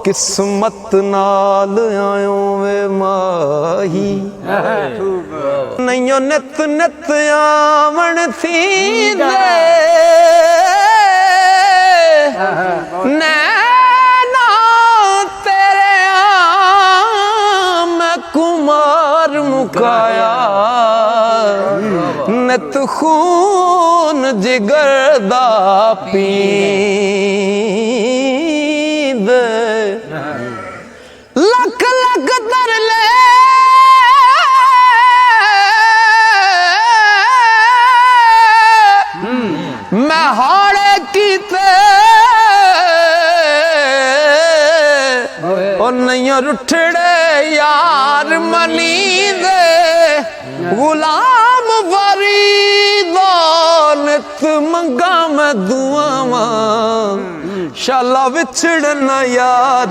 किस्मत नाल आयो वे माही नैयो नित नित आवन थी दे नैना तेरे मैं कुमार मुकाया नित खून जिगर दा पींद लख लख तरले मैं हाड़े कीते और नहीं रुठड़े यार मनी दे गुलाम फरीदा नित मंगा मैं दुआवां शाला विछड़ना यार।